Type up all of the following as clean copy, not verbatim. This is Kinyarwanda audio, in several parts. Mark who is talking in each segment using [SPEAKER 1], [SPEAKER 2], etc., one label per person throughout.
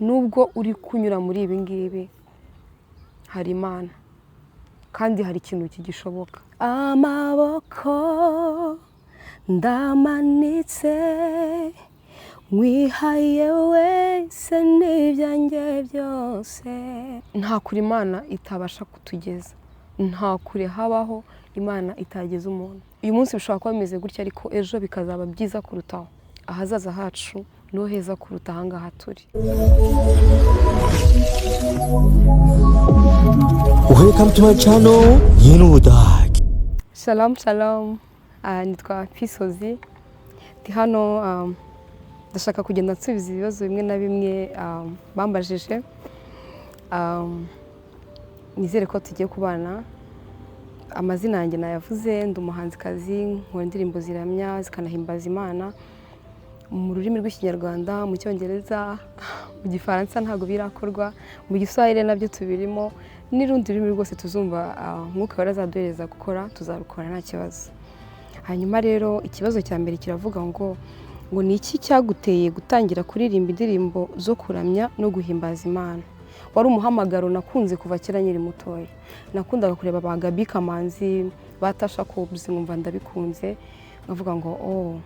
[SPEAKER 1] nubwo uri kunyura muri ibi ngibi hari Imana kandi hari ikintu kigishoboka. Amaboko ndamanitse wihaye wese n'ibyanjye byose. Nta kure Imana itabasha kutugeza, nta kure habaho Imana itageza umuntu. Uyu munsi bishobora kuba bimeze gutya ariko ejo bikazaba byiza kurutaho. Ahazaza hacu niho heza kuruta ahangaha turi.
[SPEAKER 2] Welcome to my channel, Yenudag.
[SPEAKER 1] Shalom shalom. Nitwa Pisozi. Ndi hano ndashaka kugenda nsubiza ibibazo bimwe na bimwe bambajije. Nizere ko tugiye kubana. Amazina yanjye nayavuze, ndi umuhanzikazi, nkora indirimbo ziramya zikanahimbaza Imana mu rurimi rw'Ikinyarwanda, mu Cyongereza, mu Gifaransa ntago birakorwa, mu Giswahili nabyo tubirimo, n'irundi rurimi rwose tuzumva Mwuka warazaduhereza gukora tuzarukora nta kibazo. Hanyuma rero ikibazo cya mbere kiravuga ngo ni iki cyaguteye gutangira kuririmba indirimbo zo kuramya no guhimbaza Imana? Wari umuhamagaro nakunze kuva kera nyiri mutoya. Nakundaga kureba ba Gaby Kamanzi, batasha Cobbs, nkumva ndabikunze, ngavuga ngo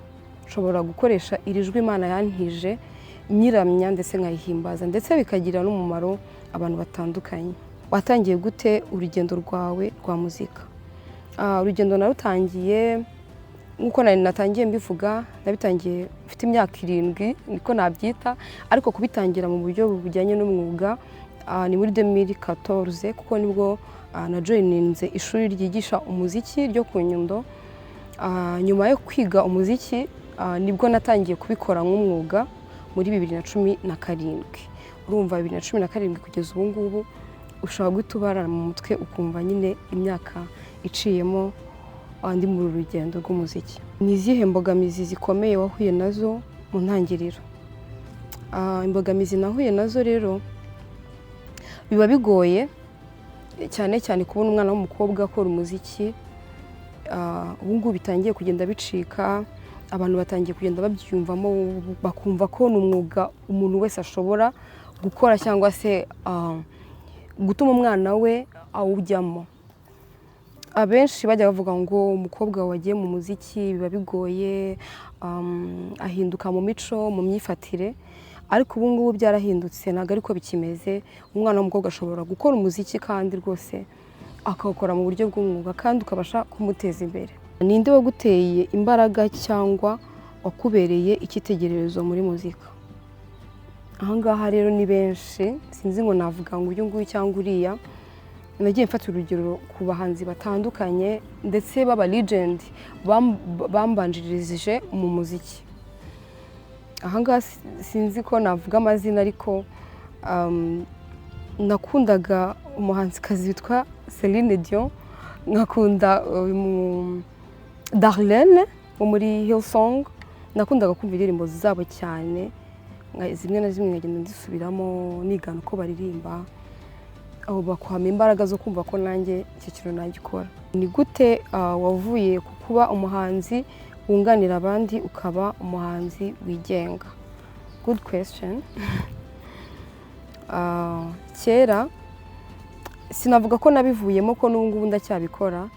[SPEAKER 1] nshobora gukoresha iri jwi Imana yantije nyiramya ndetse nkayihimbaza ndetse bikagira n'umumaro abantu batandukanye. Watangiye gute urugendo rwawe rwa muzika? Urugendo narutangiye nkuko natangiye mbivuga, nabitangiye mfite imyaka 7 niko nabyita, ariko kubitangira mu buryo bujyanye n'umwuga ni muri 2014 kuko nibwo na joininze ishuri ryigisha umuziki ryo ku Nyundo. Nyuma yo kwiga umuziki nibwo natangiye kubikora nk'umwuga muri 2017. Urumva 2017 kugeza ubu ngubu ushobora guhita mu mutwe ukumva nyine imyaka iciyemo andi mu rugendo rw'umuziki. Ni izihe mbogamizi zikomeye wahuye nazo mu ntangiriro? Imbogamizi nahuye nazo rero biba bigoye cyane cyane kubona umwana w'umukobwa akora umuziki. Ubu ngubu bitangiye kugenda bicika, abantu batangiye kugenda babyumvamo bakumva ko ni umwuga umuntu wese ashobora gukora cyangwa se gutuma umwana we awujyamo. Abenshi bajya bavuga ngo umukobwa wagiye mu muziki biba bigoye, ahinduka mu mico, mu myifatire, ariko ubu ngubu byarahindutse, ntabwo ariko bikimeze. Umwana w'umukobwa ashobora gukora umuziki kandi rwose akawukora mu buryo bw'umwuga kandi ukabasha kumuteza imbere. Ninde waguteye imbaraga cyangwa wakubereye icyitegererezo muri muzika? Ahangaha rero ni benshi, sinzi ngo navuga ngo uyu nguyu cyangwa uriya. Nagiye mfata urugero ku bahanzi batandukanye ndetse baba legend bambanjiririje mu muziki. Ahangaha sinzi ko navuga amazina ariko nakundaga umuhanzikazi witwa Celine Dion, nkakunda Darlene wo muri Hillsong. Nakundaga kumva indirimbo zabo cyane, zimwe na zimwe ngenda ndisubiramo nigana uko baririmba, aho bakwama imbaraga zo kumva ko nanjye icyo kintu nagikora. Ni gute wavuye ku kuba umuhanzi wunganira abandi ukaba umuhanzi wigenga? Good question. Kera sinavuga ko nabivuyemo ko n'ubu ngubu ndacyabikora,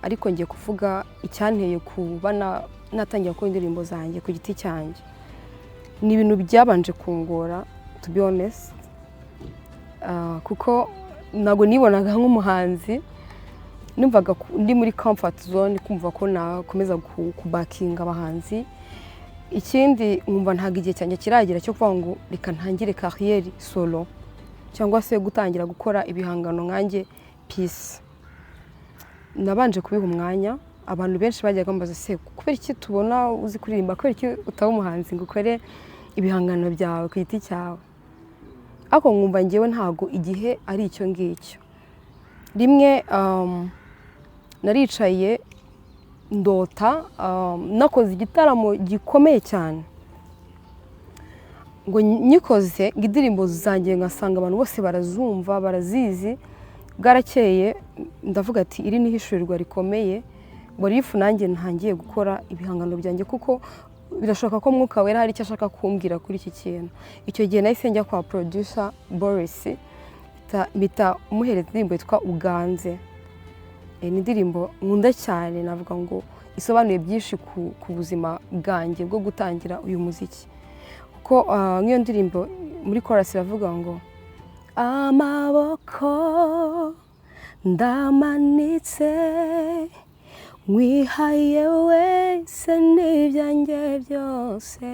[SPEAKER 1] ariko ngiye kuvuga icyanteye kuba natangira gukora indirimbo zanjye ku giti cyanjye. Ni ibintu byabanje kungora, to be honest, kuko ntago nibonaga nk'umuhanzi, numvaga ndi muri comfort zone, kumva ko nakomeza kubakinga abahanzi. Ikindi nkumva ntago igihe cyanjye kiragera cyo kuvuga ngo reka ntangire carrière solo cyangwa se gutangira gukora ibihangano nkanjye peace. Nabanje kubiha umwanya, abantu benshi bajyaga bambaza se kubera iki tubona uzi kuririmba, kubera iki utaba umuhanzi ngo ukore ibihangano byawe ku giti cyawe? Ako nkumva ngewe ntago igihe ari icyo ngicyo. Rimwe naricaye ndota nakoze igitaramo gikomeye cyane, ngo nyikoze indirimbo zanjye ngasanga abantu bose barazumva barazizi. Bwarakeye ndavuga ati iri ni hishurirwa rikomeye, ngo rifu nanjye ntangiye gukora ibihangano byanjye kuko birashoboka ko Mwuka Wera hari icyo ashaka kumbwira kuri iki kintu. Icyo gihe nahise njya kwa producer Boris bita umuhereza indirimbo yitwa Uganze. Ni indirimbo nkunda cyane, navuga ngo isobanuye byinshi ku buzima bwanjye bwo gutangira uyu muziki. Kuko nk'iyo ndirimbo muri chorus iravuga ngo amaboko ndamanitse nkwihaye wese n'ibyanjye byose,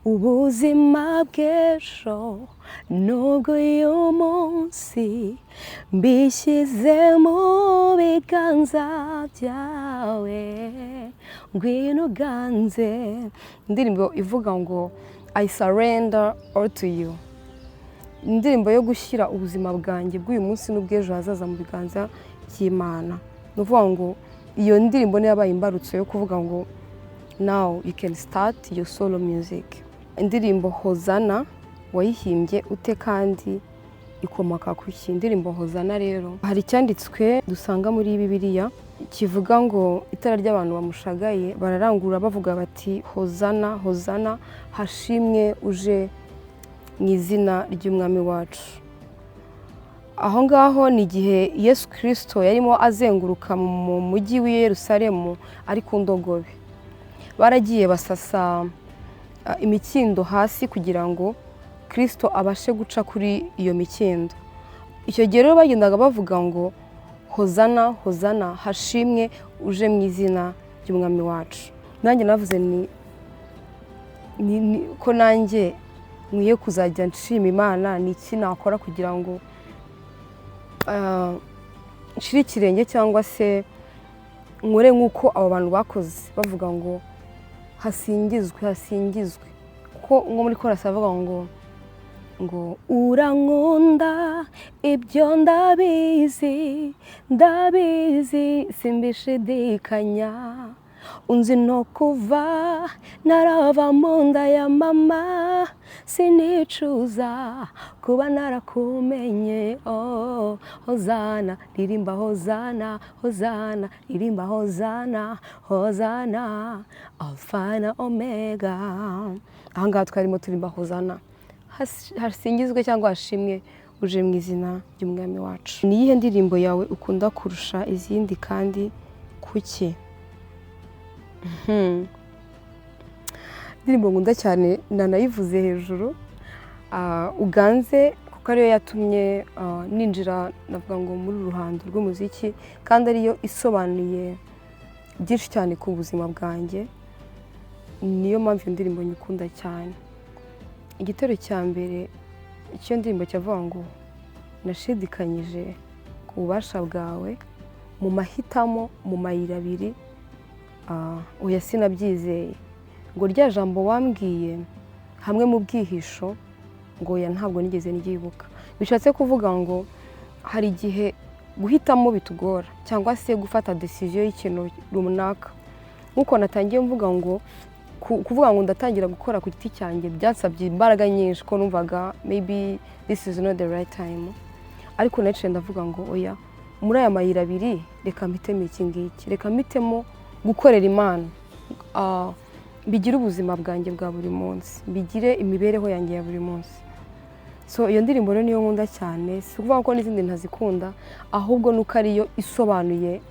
[SPEAKER 1] ubuzima bw'ejo nubwo uyu munsi mbishyize mu biganza byawe, ngwino uganze. Indirimbo ivuga ngo I surrender all to you. Indirimbo yo gushyira ubuzima bwanjye bw'uyu munsi n'ubw'ejo hazaza mu biganza by'Imana. Ni ukuvuga ngo iyo ndirimbo niyo yabaye imbarutso yo kuvuga ngo now you can start your solo music. Indirimbo Hozana wayihimbye ute kandi ikomoka ku ki? Indirimbo Hozana rero hari icyanditswe dusanga muri Bibiliya kivuga ngo itara ry'abantu bamushagaye bararangura bavuga bati Hozana Hozana, hashimwe uje mu izina ry'umwami wacu. Aho ngaho ni igihe Yesu Kristo yarimo azenguruka mu mujyi w'i Yerusalemu ari ku ndogobe. Baragiye basasa imikindo hasi kugira ngo Kristo abashe guca kuri iyo mikindo. Icyo gihe rero bagendaga bavuga ngo Hozana Hozana, hashimwe uje mu izina ry'umwami wacu. Nanjye navuze ko nanjye nkwiye kuzajya nshima Imana, ni iki nakora kugira ngo nshire ikirenge cyangwa se nkore nk'uko abo bantu bakoze bavuga ngo hasingizwe hasingizwe. Kuko nko muri chorus avuga ngo urankunda ibyo ndabizi ndabizi simbishidikanya, unzi no kuva narava mu nda ya mama, sinicuza kuba narakumenye. Oh Hozana ririmba Hozana Hozana ririmba Hozana Hozana Alpha na Omega. Ahangaha twarimo turimba Hozana, hasingizwe cyangwa hashimwe uje mu izina ry'umwami wacu. Ni iyihe ndirimbo yawe ukunda kurusha izindi kandi kuki? Indirimbo nkunda cyane nanayivuze hejuru, Uganze, kuko ariyo yatumye ninjira navuga ngo muri ruhando rw'umuziki, kandi ariyo isobanuye byinshi cyane ku buzima bwanjye. Niyo mpamvu iyo ndirimbo nyikunda cyane. Igitero cya mbere icyo ndirimbo cyavuga ngo nashidikanyije ku bubasha bwawe mu mahitamo mu mayira abiri, oya sinabyizeye, ngo rya jambo wambwiye hamwe mu bwihisho, ngo oya ntabwo nigeze nyibuka. Bishatse kuvuga ngo hari igihe guhitamo bitugora cyangwa se gufata decision y'ikintu runaka. Nkuko natangiye mvuga ngo kuvuga ngo ndatangira gukora ku giti cyanjye byansabye imbaraga nyinshi, ko numvaga maybe this is not the right time. Ariko naciye ndavuga ngo oya, muri aya mayira abiri reka mpitemo iki ngiki, reka mpitemo gukorera Imana, bigire ubuzima bwanjye bwa buri munsi, bigire imibereho yanjye ya buri munsi. So iyo ndirimbo rero niyo nkunda cyane, si ukuvuga ko n'izindi ntazikunda, ahubwo nuko ariyo isobanuye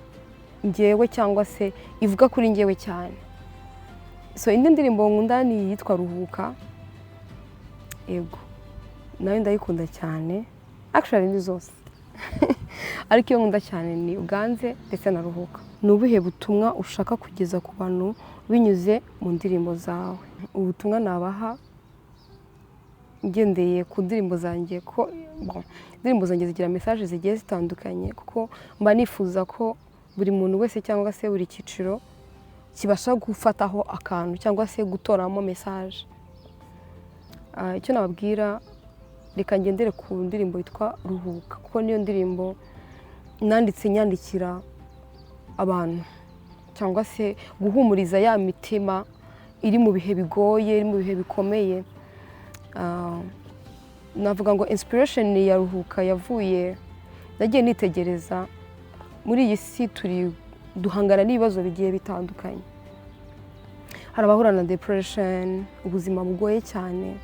[SPEAKER 1] njyewe cyangwa se ivuga kuri njyewe cyane. So indi ndirimbo nkunda ni iyitwa Ruhuka. Yego nayo ndayikunda cyane, actually ni zose ariko iyo nkunda cyane ni Uganze ndetse na Ruhuka. Ni ubuhe butumwa ushaka kugeza ku bantu binyuze mu ndirimbo zawe? Ubutumwa nabaha ngendeye ku ndirimbo zanjye, ko indirimbo zanjye zigira message zigiye zitandukanye, kuko mba nifuza ko buri muntu wese cyangwa se buri cyiciro kibasha gufataho akantu cyangwa se gutoramo message. Icyo nababwira, reka ngendere ku ndirimbo yitwa Ruhuka, kuko niyo ndirimbo nanditse nyandikira abantu cyangwa se guhumuriza ya mitima iri mu bihe bigoye, iri mu bihe bikomeye. Navuga ngo inspiration ya Ruhuka yavuye, nagiye nitegereza muri iyi si duhangana n'ibibazo bigiye bitandukanye. hari abahura na depression, ubuzima bugoye cyane,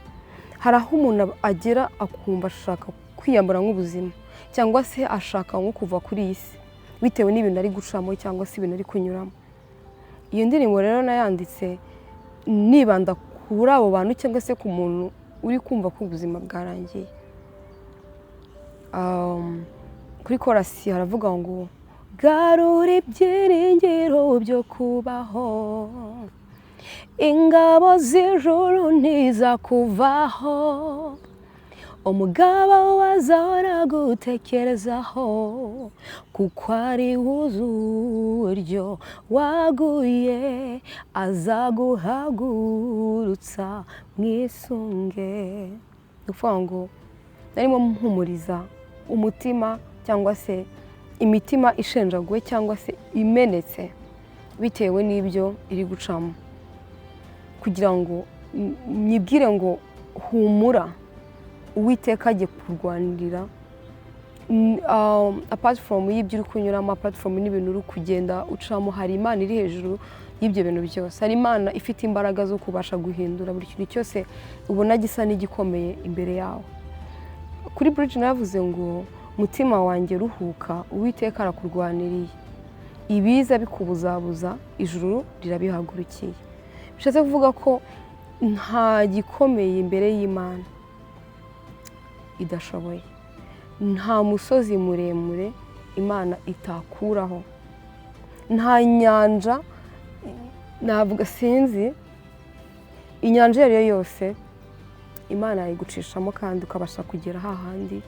[SPEAKER 1] hari aho umuntu agera akumva ashaka kwiyambura nk'ubuzima cyangwa se ashaka nko kuva kuri iyi si bitewe n'ibintu ari gucamo cyangwa se ibintu ari kunyuramo. Iyo ndirimbo rero nayanditse nibanda kuri abo bantu cyangwa se ku muntu uri kumva ko ubuzima bwarangiye. Kuri korasi haravuga ngo garura ibyiringiro byo kubaho, ingabo z'ijuru ntizakuvaho, umugabo wazahora gutekerezaho kuko ari wuzuryo waguye azaguhagurutsa mwisunge. Nukuvuga ngo narimo mpumuriza umutima cyangwa se imitima ishenjaguwe cyangwa se imenetse bitewe n'ibyo iri gucamo, kugira ngo nyibwire ngo humura, Uwiteka agiye kurwanirira apart from y'ibyo uri kunyuramo, apart from n'ibintu uri kugenda ucamo, hari Imana iri hejuru y'ibyo bintu byose. Hari Imana ifite imbaraga zo kubasha guhindura buri kintu cyose ubona gisa n'igikomeye imbere yawe. Kuri bridge navuze ngo mutima wanjye ruhuka, Uwiteka arakurwaniriye, ibiza bikubuzabuza ijuru rirabihagurukiye. Bishatse kuvuga ko nta gikomeye imbere y'Imana idashoboye, nta musozi muremure Imana itakuraho, nta nyanja, navuga sinzi inyanja iyo ari yo yose Imana yayigucishamo kandi ukabasha kugera hahandi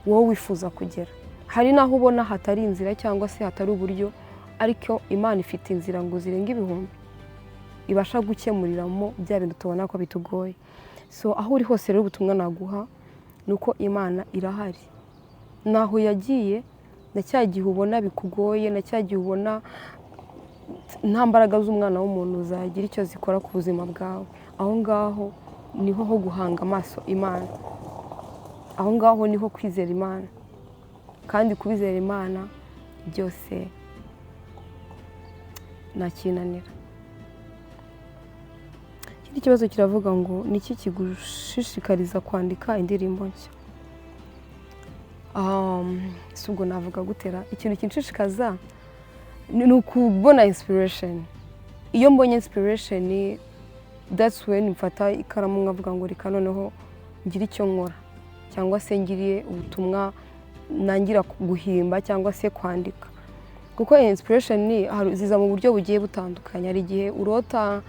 [SPEAKER 1] wowe wifuza kugera. Hari naho ubona hatari inzira cyangwa se hatari uburyo, ariko Imana ifite inzira ngo zirenga ibihumbi ibasha gukemuriramo bya bintu tubona ko bitugoye. So aho uri hose rero ubutumwa naguha nuko Imana irahari. Naho yagiye na cyagihe ubona bikugoye, na cyagihe ubona nta mbaraga z'umwana w'umuntu zagira icyo zikora ku buzima bwawe, aho ngaho niho ho guhanga amaso Imana, aho ngaho niho kwizera Imana, kandi kubizera Imana byose ntakinanira. Ikindi kibazo kiravuga ngo niki kigushishikariza kwandika indirimbo nshya? Ubwo navuga gutera ikintu kinshishikaza ni ukubona inspiration. Iyo mbonye inspiration, that's when mfata ikaramu nkavuga ngo reka noneho ngira icyo nkora, cyangwa se ngiriye ubutumwa nangira guhimba cyangwa se kwandika. Kuko inspiration ziza mu buryo bugiye butandukanye. Hari igihe urota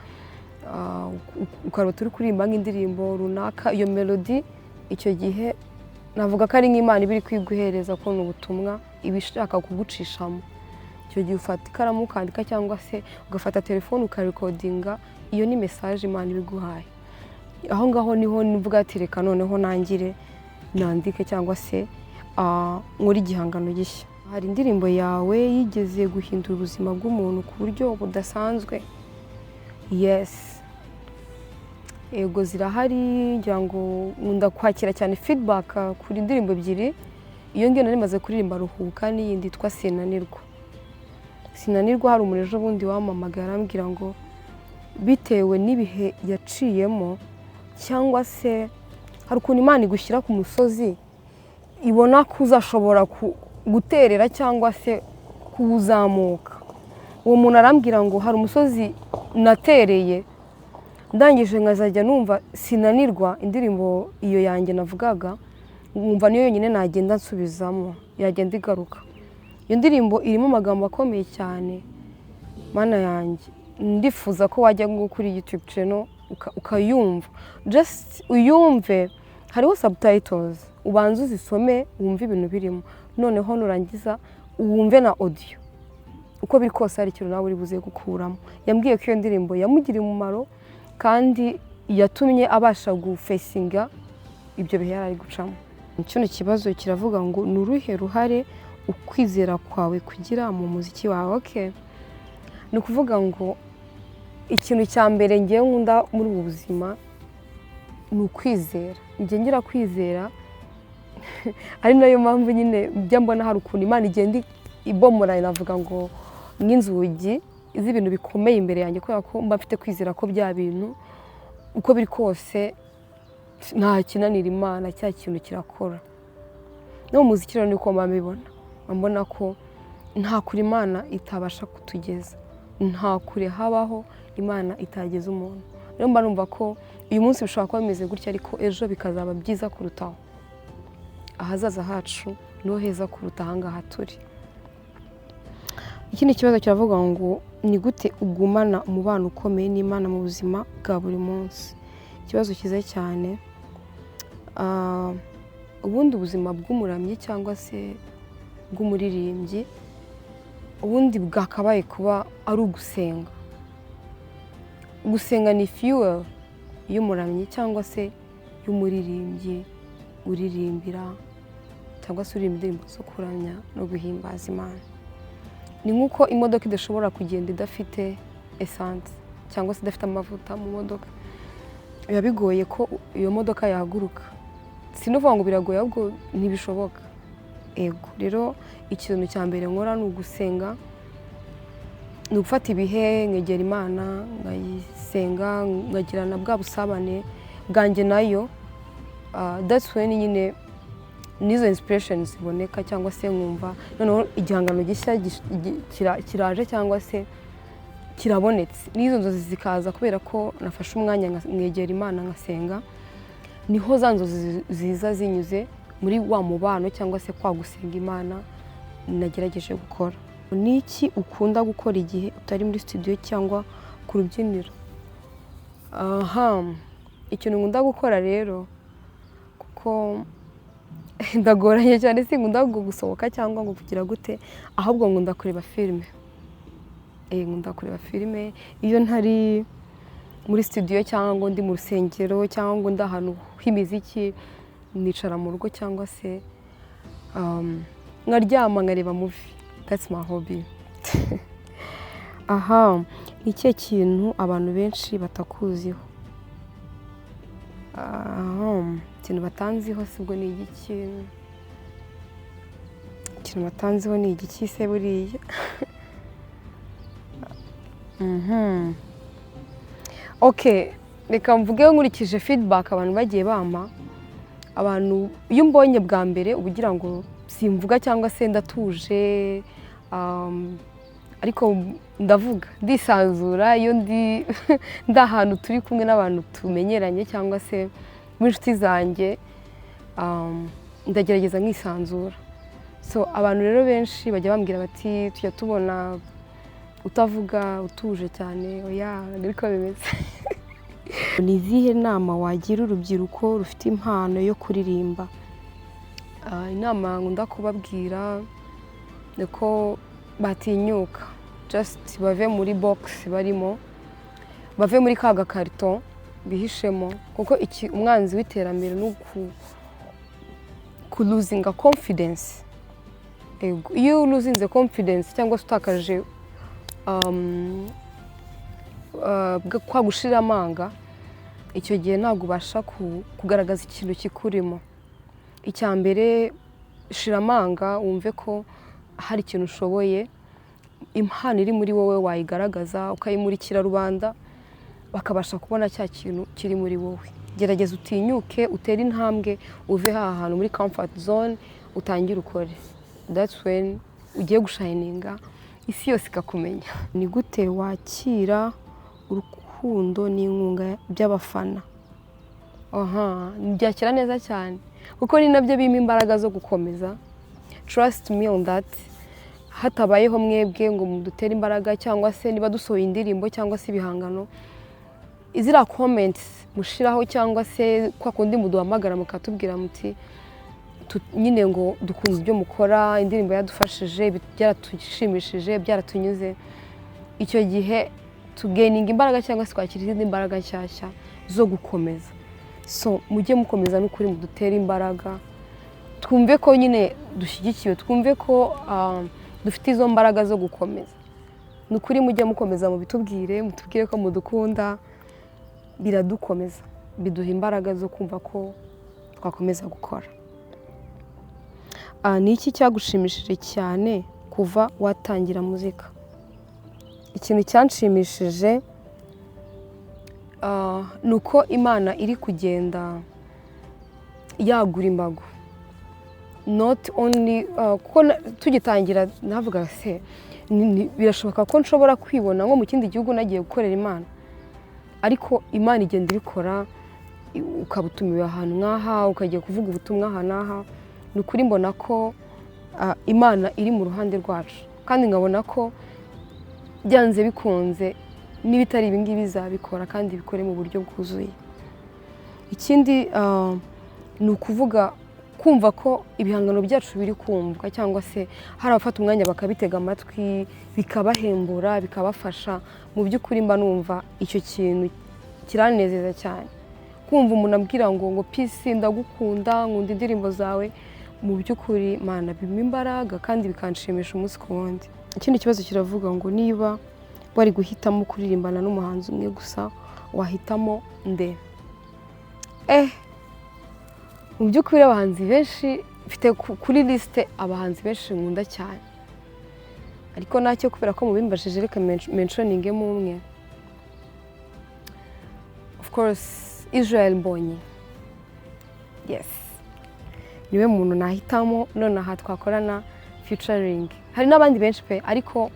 [SPEAKER 1] ukarota uri kuririmba nk'indirimbo runaka, iyo melody icyo gihe navuga ko ari nk'Imana ibiri kwiguhereza ko ubutumwa ibishaka kugucishamo. Icyo gihe ufata ikaramu ukandika cyangwa se ugafata telefone ukarekodinga, iyo ni message Imana ibiguhaye. Aho ngaho niho nivuga ati reka noneho nangire nandike cyangwa se nkora igihangano gishya. Hari indirimbo yawe yigeze guhindura ubuzima bw'umuntu ku buryo budasanzwe? Yes, ego zirahari. Ngira ngo nkunda kwakira cyane feedback kuri indirimbo ebyiri. Iyo ngiyo nari maze kuririmba Ruhuka n'iyindi yitwa Sinanirwa. Sinanirwa hari umuntu ejo bundi wamamagara arambwira ngo bitewe n'ibihe yaciyemo cyangwa se hari ukuntu Imana igushyira ku musozi ibona ko uzashobora guterera cyangwa se kuwuzamuka. Uwo muntu arambwira ngo hari umusozi natereye, ndangije nkazajya numva Sinanirwa, indirimbo iyo yanjye navugaga, nkumva niyo yonyine nagenda nsubizamo, yagenda igaruka. Iyo ndirimbo irimo amagambo akomeye cyane. Mana yanjye, ndifuza ko wajya kuri YouTube channel ukayumva, just uyumve. Hariho subtitles, ubanza uzisome wumve ibintu birimo, noneho nurangiza wumve na audio. Uko biri kose hari ikintu nawe uri buze gukuramo. Yambwiye ko iyo ndirimbo yamugiriye umumaro kandi yatumye abasha gufacinga ibyo bihe yari gucamo. Kino kibazo kiravuga ngo ni uruhe ruhare ukwizera kwawe kugira mu muziki wawe? Okay, ni ukuvuga ngo ikintu cya mbere ngiye nkunda muri ubu buzima ni ukwizera. Njye ngira kwizera ari nayo mpamvu nyine bijya mbona hari ukuntu Imana igenda ibomora, navuga ngo nk'inzugi izi ibintu bikomeye imbere yanjye kubera ko mba mfite kwizera ko bya bintu uko biri kose nta kinanira Imana, cya kintu kirakora. No mu muziki rero niko mbona ko nta kure Imana itabasha kutugeza, nta kure habaho Imana itageza umuntu. Rero mba numva ko uyu munsi bishobora kuba bimeze gutya ariko ejo bikazaba byiza kurutaho. Ahazaza hacu niho heza kuruta ahangaha turi. Ikindi kibazo kiravuga ngo ni gute ugumana umubano ukomeye n'Imana mu buzima bwa buri munsi. Ikibazo cyiza cyane. Ubundi ubuzima bw'umuramyi cyangwa se bw'umuririmbyi ubundi bwakabaye kuba ari ugusenga. Gusenga ni fuel y'umuramyi cyangwa se y'umuririmbyi uririmbira cyangwa se uririmba indirimbo zo kuramya no guhimbaza Imana. Ni nk'uko imodoka idashobora kugenda idafite essence cyangwa se idafite amavuta mu modoka, biba bigoye ko iyo modoka yahaguruka. Sinuvuga ngo biragoye ahubwo ntibishoboka. Ego rero ikintu cya mbere nkora ni ugusenga, ni ugufata ibihe nkegera Imana ngayisenga nkagirana bwa busabane bwanjye nayo. That's when nyine nizo inspirations ziboneka cyangwa se nkumva noneho igihangano gishya kiraje cyangwa se kirabonetse. Nizo nzozi zikaza kubera ko nafashe umwanya nkegera Imana ngasenga, niho za nzozi ziza zinyuze muri wa mubano cyangwa se kwa gusenga Imana nagerageje gukora. Ni iki ukunda gukora igihe utari muri studio cyangwa ku rubyiniro? Ikintu nkunda gukora rero kuko ndagoranye cyane, sinkunda gusohoka cyangwa ngo kugira gute, ahubwo nkunda kureba filime. Nkunda kureba filime iyo ntari muri studio cyangwa ngo ndi mu rusengero cyangwa ngo ndi ahantu h'imiziki, nicara mu rugo cyangwa se nkaryama nkareba movie. That's my hobby. Ni ikihe kintu abantu benshi batakuziho? Ikintu batanziho sibwo ni igiki? Ikintu batanziho ni igiki se buriya? Okay, reka mvuge nkurikije feedback abantu bagiye bampa. Abantu iyo mbonye bwa mbere ubugira ngo simvuga cyangwa se ndatuje, ariko ndavuga ndisanzura iyo ndi ahantu turi kumwe n'abantu tumenyeranye cyangwa se n'inshuti zanjye, ndagerageza nkisanzura. So abantu rero benshi bajya bambwira bati tujya tubona utavuga utuje cyane. Oya niko bimeze. Ni izihe nama wagira urubyiruko rufite impano yo kuririmba? Inama nkunda kubabwira ni ko batinyuka, just bave muri box barimo, bave muri ka gakarito bihishemo, kuko umwanzi w'iterambere ni losing confidence. Iyo losing confidence cyangwa se utakaje kwa gushira amanga, icyo gihe ntabwo ubasha kugaragaza ikintu kikurimo. Icya mbere shira amanga, wumve ko hari ikintu ushoboye, impano iri muri wowe wayigaragaza ukayimurikira rubanda bakabasha kubona cya kintu kiri muri wowe. Gerageza utinyuke, utere intambwe, uve hantu muri comfort zone, utangire ukore. That's when ugiye gushininga isi yose ikakumenya. Ni gute wakira urukundo n'inkunga by'abafana? Byakira neza cyane kuko ni nabyo bimpa imbaraga zo gukomeza. Trust me on that. Hatabayeho mwebwe ngo mudutere imbaraga cyangwa se niba dusohoye indirimbo cyangwa se ibihangano, izira comments mushiraho cyangwa se kwa kundi muduhamagara mukatubwira muti nyine ngo dukunze ibyo mukora, indirimbo yadufashije, byaratushimishije, byaratunyuze, icyo gihe tugaining imbaraga cyangwa se twakira izindi imbaraga nshyashya zo gukomeza. So mujye mukomeza n'ukuri mudutere imbaraga, twumve ko nyine dushyigikiwe, twumve ko dufite izo mbaraga zo gukomeza. N'ukuri mujye mukomeza mubitubwire, mutubwire ko mudukunda, biradukomeza, biduha imbaraga zo kumva ko twakomeza gukora. Ni iki cyagushimishije cyane kuva watangira muzika? ikintu cyanshimishije ni uko Imana iri kugenda yagura imbago, not only kuko tugitangira navuga se birashoboka ko nshobora kwibona nko mu kindi gihugu nagiye gukorera Imana, ariko Imana igenda ibikora, ukabutumiwe ahantu nk'aha ukagiye kuvuga ubutumwa aha n'aha. Ni ukuri mbona ko Imana iri mu ruhande rwacu, kandi nkabona ko byanze bikunze n'ibitari ibi ngibi bizabikora kandi bikore mu buryo bwuzuye. Ikindi ni ukuvuga kumva ko ibihangano byacu biri kumvwa, cyangwa se hari abafata umwanya bakabitega amatwi bikabahembura bikabafasha. Mu by'ukuri mba numva icyo kintu kiranezeza cyane, kumva umuntu ambwira ngo Peace ndagukunda, nkunda indirimbo zawe. Mu by'ukuri Mana bimpa imbaraga kandi bikanshimisha umunsi ku wundi. Ikindi kibazo kiravuga ngo niba wari guhitamo kuririmbana n'umuhanzi umwe gusa wahitamo nde? Mu by'ukuri abahanzi benshi mfite kuri liste abahanzi benshi nkunda cyane, ariko nacyo kubera ko mubimbajije reka mentioningemo umwe. Of course Israel Mbonyi, yes, niwe muntu nahitamo nonaha twakorana featuring. Hari n'abandi benshi pe, ariko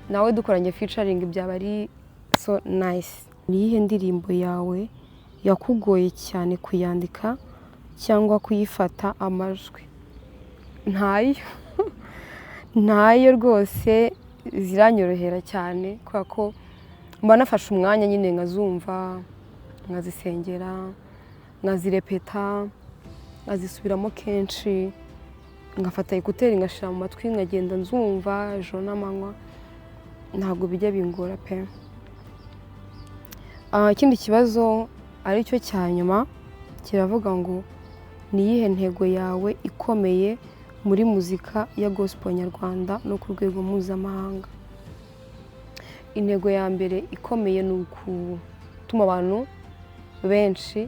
[SPEAKER 1] nawe dukoranye featuring byaba ari so nice. Ni iyihe ndirimbo yawe yakugoye cyane kuyandika cyangwa kuyifata amajwi? Ntayo rwose, ziranyorohera cyane kubera ko mba nafashe umwanya nyine nkazumva, nkazisengera, nkazirepeta, nkazisubiramo kenshi, ngafata ekuteri ngashyira mu matwi nkagenda nzumva ijoro n'amanywa. Ntabwo bijya bingora pe. Ikindi kibazo aricyo cya nyuma kiravuga ngo ni iyihe ntego yawe ikomeye muri muzika ya gospel nyarwanda no ku rwego mpuzamahanga? Intego ya mbere ikomeye ni ukutuma abantu benshi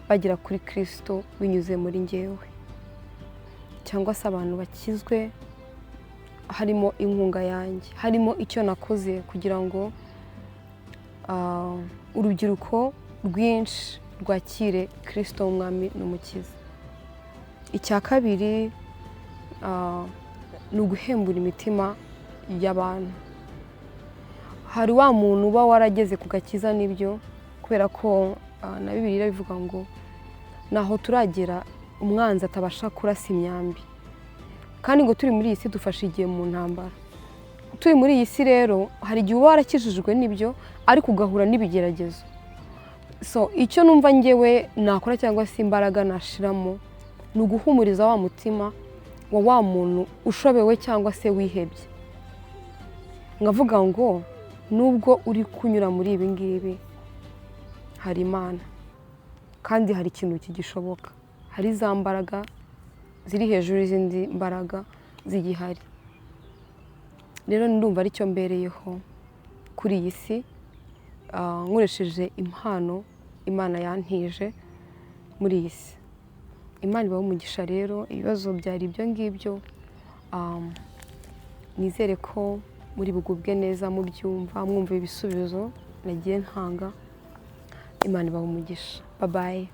[SPEAKER 1] bagera kuri Kristo binyuze muri njyewe, cyangwa se abantu bakizwe harimo inkunga yanjye, harimo icyo nakoze kugira ngo urubyiruko rwinshi rwakire Kristo w'umwami n'umukiza. Icya kabiri ni uguhembura imitima y'abantu. Hari wa muntu uba warageze ku gakiza, n'ibyo kubera ko na Bibiliya bivuga ngo naho turagera umwanzi atabasha kurasa imyambi, kandi ngo turi muri iyi si dufashe igihe mu ntambara. Turi muri iyi si rero hari igihe uba warakijijwe n'ibyo ariko ugahura n'ibigeragezo. So icyo numva ngewe nakora cyangwa se imbaraga nashiramo ni uguhumuriza wa mutima wa muntu ushobewe cyangwa se wihebye, ngavuga ngo nubwo uri kunyura muri ibi ngibi hari Imana kandi hari ikintu kigishoboka, hari za mbaraga ziri hejuru y'izindi mbaraga zigihari. Rero ndumva aricyo mbereyeho kuri iyi si, nkoresheje impano Imana yantije muri iyi si. Imana ibahe umugisha rero. Ibibazo byari ibyo ngibyo, nizere ko muri bugubwe neza mubyumva, mwumva ibisubizo nagiye ntanga. Imana ibahe umugisha. Bye bye.